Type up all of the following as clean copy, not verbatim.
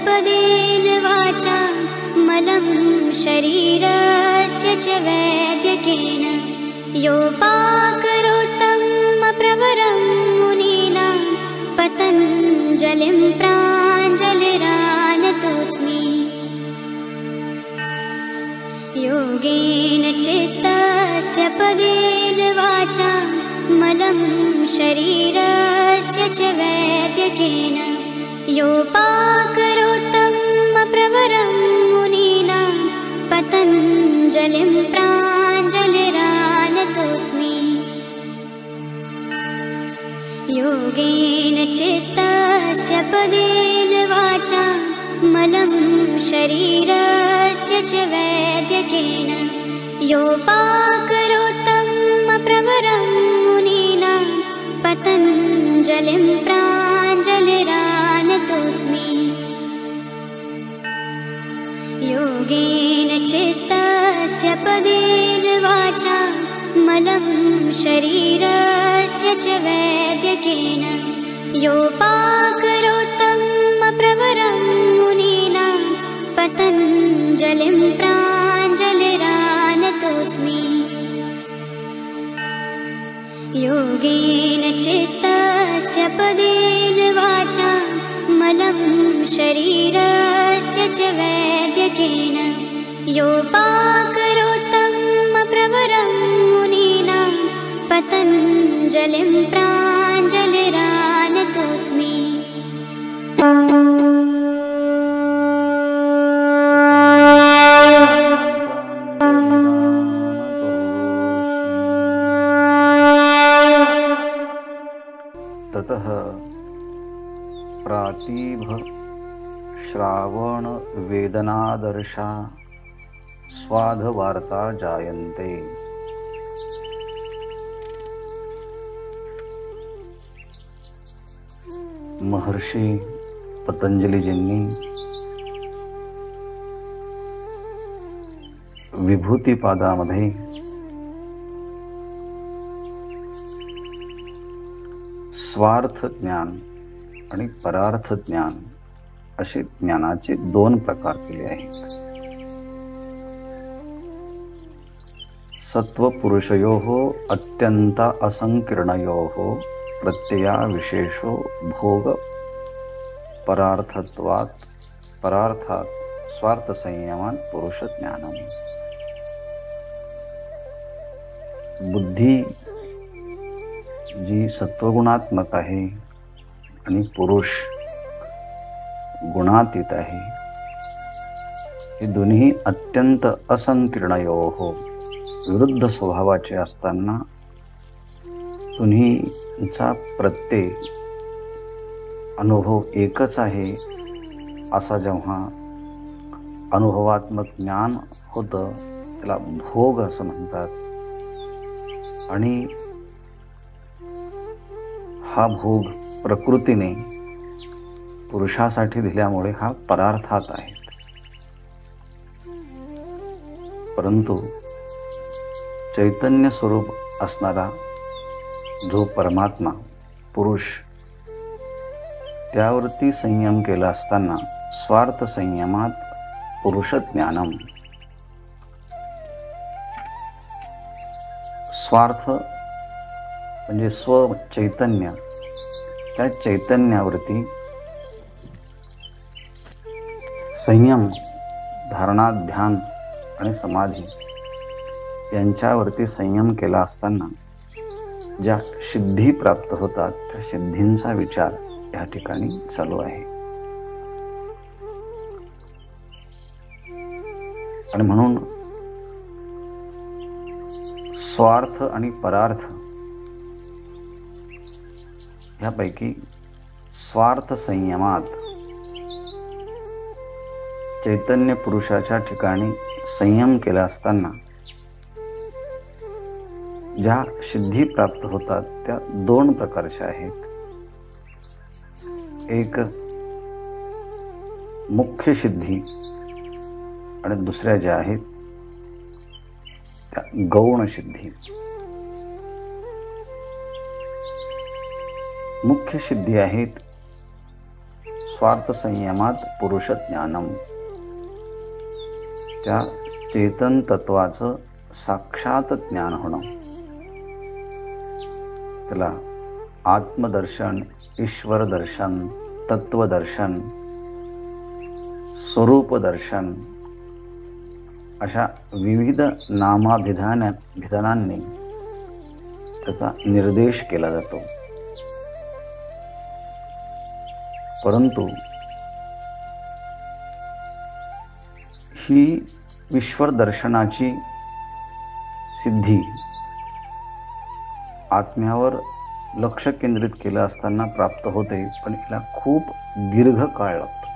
पदेन वाचा मलं शरीरस्य च वैद्यकेन योपाकरोत्तं प्रवरं मुनीनां पतञ्जलिं प्राञ्जलिरानतोऽस्मि। योगेन चित्तस्य पदेन वाचा मलं शरीरस्य च वैद्यकेन योपाकरोत्तं प्रवरं मुनीनां पतञ्जलिं प्राञ्जलिरानतोऽस्मि। योगेन चित्तस्य पदेन वाचा मलं शरीरस्य च वैद्यकेन योपाकरोत्तं प्रवरं मुनीनां पतञ्जलिं प्राञ्जलिरानतोऽस्मि। योगेन चित्तस्य पदेन वाचा मलं शरीरस्य च वैद्यकेन योपाकरोत्तं प्रवरं मुनीनां पतञ्जलिं प्राञ्जलिरानतोऽस्मि। योगेन चित्तस्य पदेन वाचा मलं शरीरस्य च वैद्यकेन योपाकरोत्तं प्रवरं मुनीनां पतञ्जलिं प्राञ्जलिरानतोऽस्मि। ततः प्रातिभ श्रावण वेदनादर्शा स्वाधवार्ता जायन्ते। महर्षी पतंजलीजींनी विभूतिपादामध्ये स्वार्थ ज्ञान आणि परार्थ ज्ञान असे ज्ञानाचे दोन प्रकार केले आहेत। सत्वपुरुषयोः अत्यंत असंकीर्णयोः प्रत्यया विशेषो भोग परार्थत्वात् परार्थात् स्वार्थ संयमान पुरुष ज्ञानम। बुद्धी जी सत्वगुणात्मक आहे आणि पुरुष गुणातीत आहे, हे दोन्ही अत्यंत असंकीर्णयोः विरुद्ध स्वभावाचे असताना दोन्हीचा प्रत्यय अनुभव एकच आहे असा जेव्हा अनुभवात्मक ज्ञान होतं त्याला भोग असं म्हणतात। आणि हा भोग प्रकृतीने पुरुषासाठी दिल्यामुळे हा परार्थात आहे। परंतु चैतन्य स्वरूप असणारा जो परमात्मा पुरुष, त्यावरती संयम केला असताना स्वार्थ संयमात पुरुष ज्ञानम। स्वार्थ म्हणजे स्व चैतन्य, त्या चैतन्यावरती संयम, धारणा, ध्यान आणि समाधी यांच्यावरती संयम केला असताना ज्या सिद्धी प्राप्त होतात त्या सिद्धींचा विचार या ठिकाणी चालू आहे। आणि म्हणून स्वार्थ आणि परार्थ यापैकी स्वार्थ संयमात चैतन्य पुरुषाच्या ठिकाणी संयम केला असताना ज्या सिद्धी प्राप्त होतात त्या दोन प्रकारच्या आहेत। एक मुख्य सिद्धी आणि दुसऱ्या ज्या आहेत त्या गौण सिद्धी। मुख्य सिद्धी आहेत स्वार्थ संयमात पुरुष ज्ञानम, त्या चेतन तत्वाचं साक्षात ज्ञान होणं, त्याला आत्मदर्शन, ईश्वर दर्शन, तत्वदर्शन, स्वरूप दर्शन अशा विविध नामाभिधानांनी त्याचा निर्देश केला जातो. परंतु ही ईश्वर दर्शनाची सिद्धी आत्म्यावर लक्ष केंद्रित केलं असताना प्राप्त होते, पण हिला खूप दीर्घ काळ लागतो.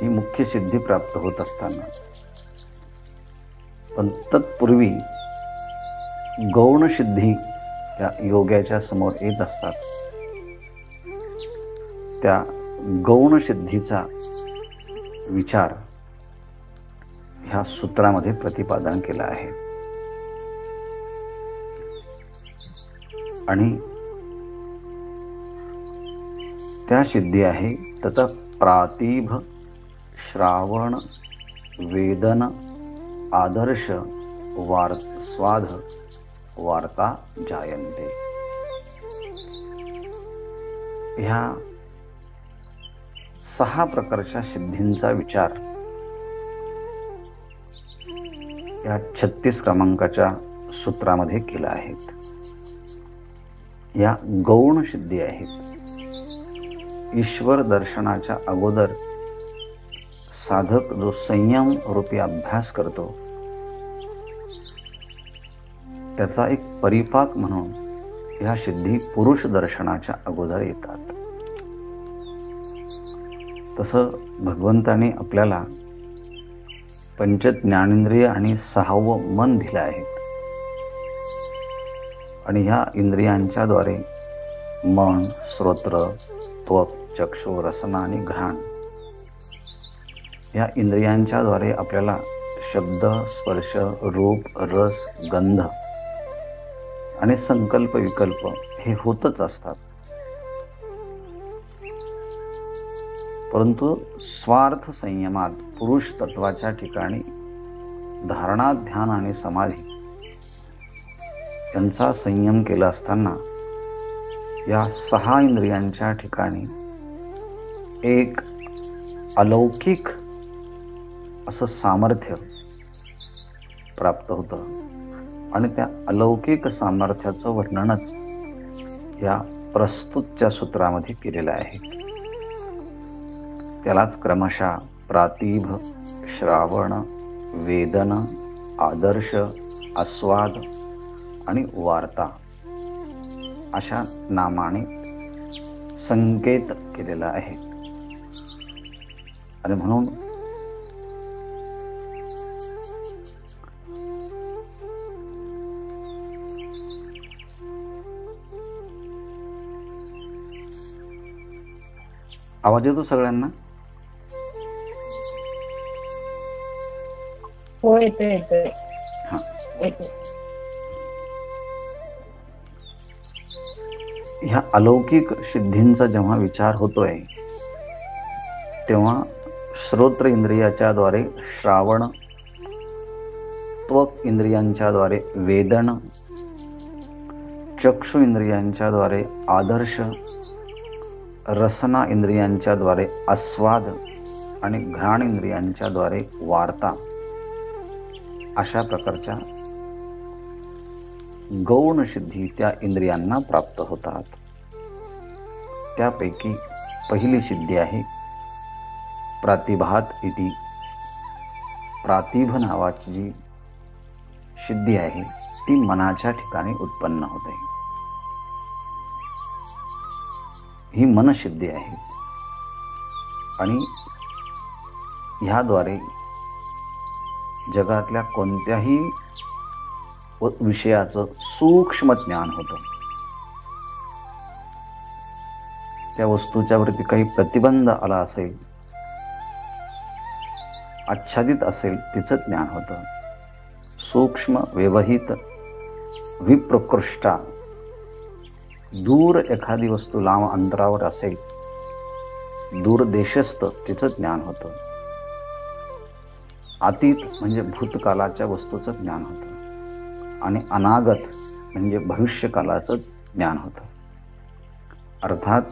ही मुख्य सिद्धी प्राप्त होत असताना, पण तत्पूर्वी गौण सिद्धी त्या योग्याच्या समोर येत असतात. त्या गौण सिद्धीचा विचार ह्या सूत्रामध्ये प्रतिपादन केला आहे. आणि त्या सिद्धी आहे तत प्रातिभ श्रावण वेदन आदर्श स्वाध वार्ता जायन्ते. ह्या 6 प्रकारच्या सिद्धींचा विचार या 36 क्रमांकाच्या सूत्रामध्ये केला आहे. या गौण सिद्धी आहेत. ईश्वर दर्शनाच्या अगोदर साधक जो संयम रूपी अभ्यास करतो, त्याचा एक परिपाक म्हणून ह्या सिद्धी पुरुष दर्शनाच्या अगोदर येतात. तसं भगवंताने आपल्याला पंच ज्ञानेंद्रिय आणि 6वं मन दिलं आहे. आणि ह्या इंद्रियांच्या द्वारे मन, श्रोत्र, त्वक, चक्षु, रसना आणि घ्राण या इंद्रियांच्या द्वारे आपल्याला शब्द, स्पर्श, रूप, रस, गंध आणि संकल्प विकल्प हे होतच असतात. परंतु स्वार्थ संयमात पुरुष तत्वाच्या ठिकाणी धारणा, ध्यान आणि समाधी यांचा संयम केला असताना या 6 इंद्रियांच्या ठिकाणी एक अलौकिक असं सामर्थ्य प्राप्त होतं. आणि त्या अलौकिक सामर्थ्याचं वर्णनच या प्रस्तुतच्या सूत्रामध्ये केलेलं आहे. त्यालाच क्रमशः प्रातिभ, श्रावण, वेदन, आदर्श, आस्वाद आणि वार्ता अशा नामाने संकेत केलेला आहे. आणि म्हणून आवाज येतो सगळ्यांना? हो, येतोय. हा, ह्या अलौकिक सिद्धींचा जेव्हा विचार होतोय तेव्हा श्रोत्र इंद्रियाच्या द्वारे श्रावण, त्वक इंद्रियांच्या द्वारे वेदन, चक्षु इंद्रियांच्या द्वारे आदर्श, रसना इंद्रियांच्या द्वारे आस्वाद आणि घ्राण इंद्रियांच्या द्वारे वार्ता अशा प्रकारच्या गौण सिद्धी त्या इंद्रियांना प्राप्त होतात. त्यापैकी पहिली सिद्धी आहे प्रातिभात इति. प्रातिभ नावाची जी सिद्धी आहे ती मनाच्या ठिकाणी उत्पन्न होते. ही मनसिद्धी आहे. आणि ह्याद्वारे जगातल्या कोणत्याही विषयाचं सूक्ष्म ज्ञान होतं. त्या वस्तूच्या वरती काही प्रतिबंध आला असेल, आच्छादित असेल, तिचं ज्ञान होतं. सूक्ष्म, व्यवहित, विप्रकृष्टा दूर एखादी वस्तू लांब अंतरावर असेल, दूर देशस्थ तिचं ज्ञान होतं. अतीत म्हणजे भूतकालाच्या वस्तूचं ज्ञान होतं आणि अनागत म्हणजे भविष्यकालाचं ज्ञान होतं. अर्थात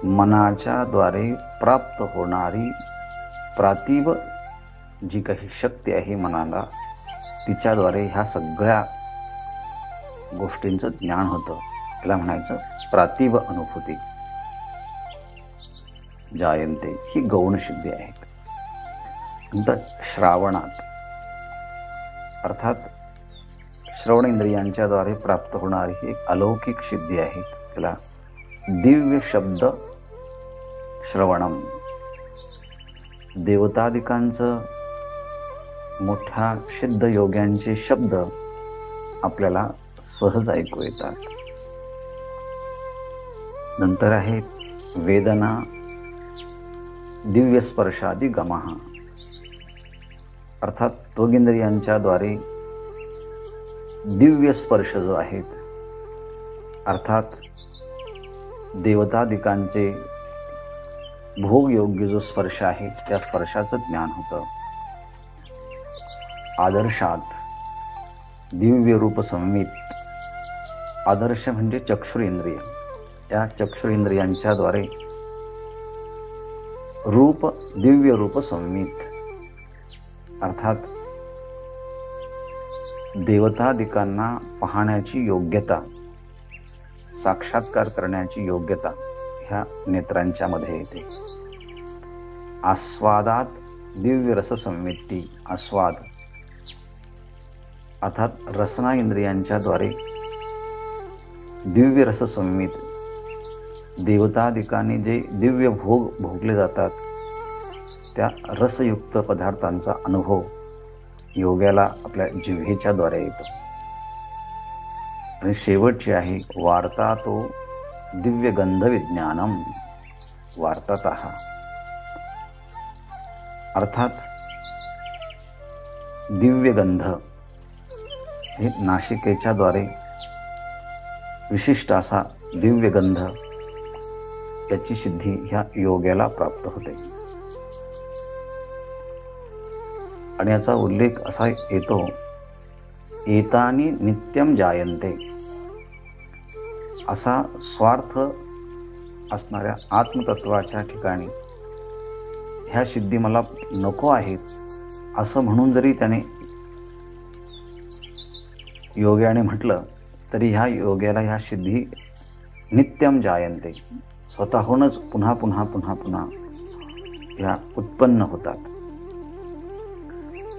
मनाच्या द्वारे प्राप्त होणारी प्रातिभ जी काही शक्ती आहे मनाला, तिच्याद्वारे ह्या सगळ्या गोष्टींचं ज्ञान होतं. त्याला म्हणायचं प्रातिभ अनुभूती. जायंते ही गौण सिद्धी आहेत. नंतर श्रावणात, अर्थात श्रवण इंद्रियांच्या द्वारे प्राप्त होणारी ही एक अलौकिक सिद्धी आहे. त्याला दिव्य शब्द श्रवणम. देवतादिकांचं, मोठ्या सिद्ध योग्यांचे शब्द आपल्याला सहज ऐकू येतात. नंतर आहे वेदना दिव्य स्पर्शादी गमः. अर्थात त्वगिंद्रियांच्या द्वारे दिव्य स्पर्श जो आहेत, अर्थात देवतादिकांचे भोगयोग्य जो स्पर्श आहे त्या स्पर्शाचं ज्ञान होतं. आदर्शात दिव्य रूप संवित. आदर्श म्हणजे चक्षुरेंद्रिय. या चक्षुरेंद्रियांच्या द्वारे रूप, दिव्य रूप संवित, अर्थात देवतादिकांना पाहण्याची योग्यता, साक्षात्कार करण्याची योग्यता ह्या नेत्रांच्या मध्ये येते. आस्वादात दिव्य रस संवित्ती. आस्वाद अर्थात रसना इंद्रियांच्या द्वारे दिव्य रस संवित, देवतादिकांनी जे दिव्य भोग भोगले जातात त्या रसयुक्त पदार्थांचा अनुभव योग्याला आपल्या जिव्हेच्या द्वारे येतो. आणि शेवटची आहे वार्ता तो दिव्य गंध विज्ञानम. वार्तातः अर्थात दिव्य गंध हे नाशिकेच्या द्वारे विशिष्ट असा दिव्य गंध, याची सिद्धी ह्या योग्याला प्राप्त होते. आणि याचा उल्लेख असा येतो, एतानी नित्यम जायन्ते. असा स्वार्थ असणाऱ्या आत्मतत्वाच्या ठिकाणी ह्या सिद्धी मला नको आहेत असं म्हणून जरी त्याने योग्याने म्हटलं तरी ह्या योग्याला ह्या सिद्धी नित्यम जायन्ते, स्वतःहूनच पुन्हा पुन्हा पुन्हा पुन्हा ह्या उत्पन्न होतात.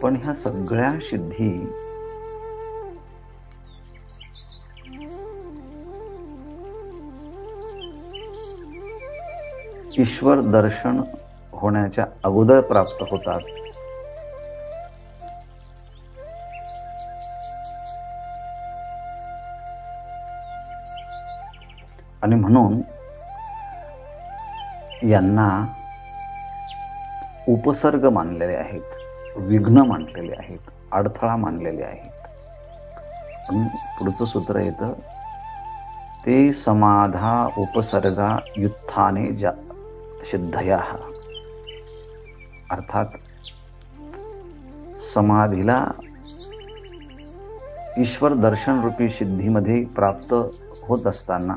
पण ह्या सगळ्या सिद्धी ईश्वर दर्शन होण्याच्या अगोदर प्राप्त होतात. आणि म्हणून यांना उपसर्ग मानलेले आहेत, विघ्न मानलेले आहेत, अडथळा मानलेले आहेत. पण पुढचं सूत्र येतं, ते समाधा उपसर्गा युत्थाने सिद्धया. अर्थात समाधीला ईश्वर दर्शन रूपी सिद्धीमध्ये प्राप्त होत असताना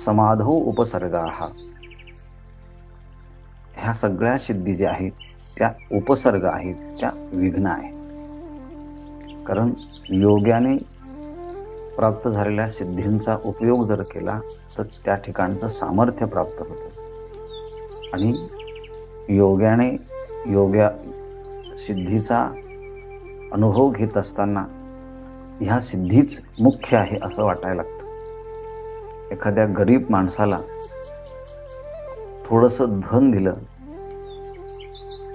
समाधो उपसर्गाः, ह्या सगळ्या सिद्धी ज्या आहेत त्या उपसर्ग आहेत, त्या विघ्न आहेत. कारण योग्याने प्राप्त झालेल्या सिद्धींचा उपयोग जर केला तर त्या ठिकाणचं सामर्थ्य प्राप्त होतं. आणि योग्याने योग्या सिद्धीचा अनुभव घेत असताना ह्या सिद्धीच मुख्य आहे असं वाटायला लागतं. एखाद्या गरीब माणसाला थोडंसं धन दिलं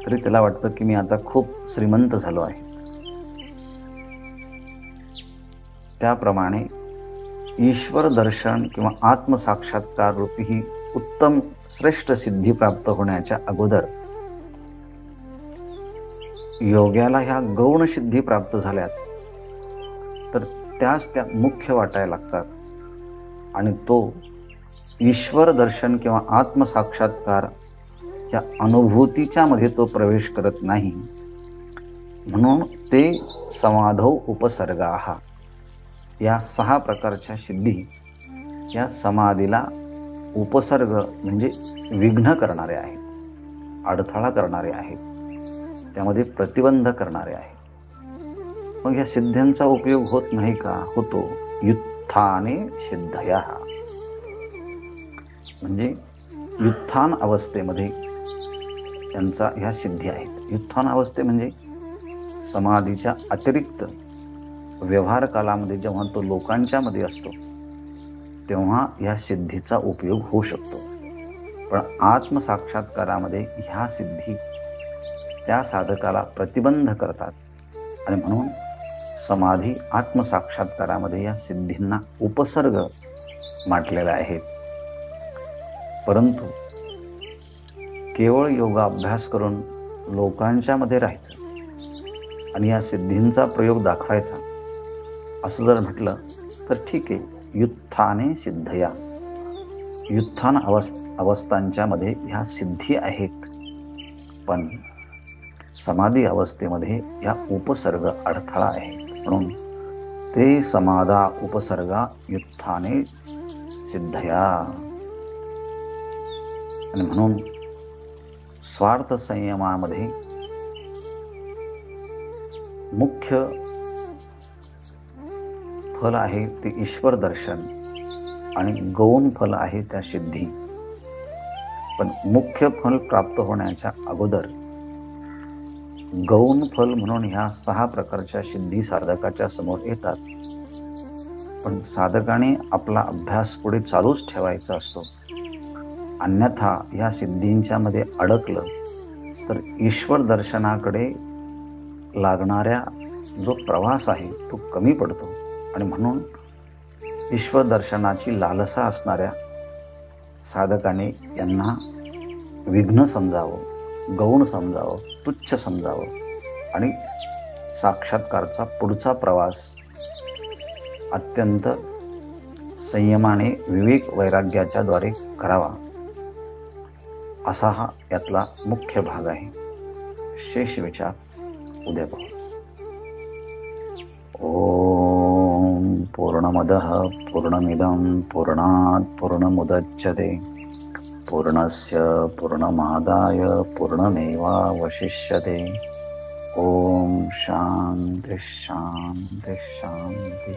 तरी त्याला वाटतं की मी आता खूप श्रीमंत झालो आहे. त्याप्रमाणे ईश्वर दर्शन किंवा आत्मसाक्षात्कार रूपी ही उत्तम श्रेष्ठ सिद्धी प्राप्त होण्याच्या अगोदर योग्याला ह्या गौण सिद्धी प्राप्त झाल्यात तर त्याच त्या मुख्य वाटायला लागतात. आणि तो ईश्वर दर्शन किंवा आत्मसाक्षात्कार या अनुभूतीच्या मध्ये तो प्रवेश करत नाही, म्हणून ते समाधौ उपसर्गाः, या 6 प्रकारच्या सिद्धी या समाधीला उपसर्ग म्हणजे विघ्न करणारे आहेत, अडथळा करणारे आहेत, त्यामध्ये प्रतिबंध करणारे आहेत. मग या सिद्ध्यांचा उपयोग होत नाही का? होतो. युत्थाने सिद्धया, म्हणजे युत्थान अवस्थेमध्ये यांचा ह्या सिद्धी आहेत. युत्थान अवस्थे म्हणजे समाधीच्या अतिरिक्त व्यवहार कालामध्ये जेव्हा तो लोकांच्या मध्ये असतो तेव्हा या सिद्धीचा उपयोग होऊ शकतो. पण आत्मसाक्षात्कारामध्ये ह्या सिद्धी त्या साधकाला प्रतिबंध करतात आणि म्हणून समाधी आत्मसाक्षात्कारामध्ये या सिद्धींना उपसर्ग म्हटलेले आहेत. परंतु केवळ योगाभ्यास करून लोकांच्या मध्ये राहायचं आणि या सिद्धींचा प्रयोग दाखवायचा असं जर म्हटलं तर ठीक आहे, युत्थाने सिद्धया, युत्थान अवस्थांच्या मध्ये ह्या सिद्धी आहेत, पण समाधी अवस्थेमध्ये या उपसर्ग अडथळा आहे. म्हणून ते समाधा उपसर्गा युत्थाने सिद्धया. आणि म्हणून स्वार्थ संयमामध्ये मुख्य फल आहे ते ईश्वर दर्शन आणि गौण फल आहे त्या सिद्धी. पण मुख्य फल प्राप्त होण्याच्या अगोदर गौण फल म्हणून ह्या 6 प्रकारच्या सिद्धी साधकाच्या समोर येतात. पण साधकाने आपला अभ्यास पुढे चालूच ठेवायचा असतो, अन्यथा या सिद्धींच्या मध्ये अडकलं तर ईश्वर दर्शनाकडे लागणाऱ्या जो प्रवास आहे तो कमी पडतो. आणि म्हणून ईश्वर दर्शनाची लालसा असणाऱ्या साधकाने यांना विघ्न समजावं, गौण समजावं, तुच्छ समजावं आणि साक्षात्कारचा पुढचा प्रवास अत्यंत संयमाने विवेक वैराग्याच्या द्वारे करावा, असा हा यातला मुख्य भाग आहे. शेष विचार उद्या पाहू. ओम पूर्णमदः पूर्णमिदं पूर्णात् पूर्णमुदच्यते पूर्णस्य पूर्णमादाय पूर्णमेवावशिष्यते. ओम शांति शांति शांति.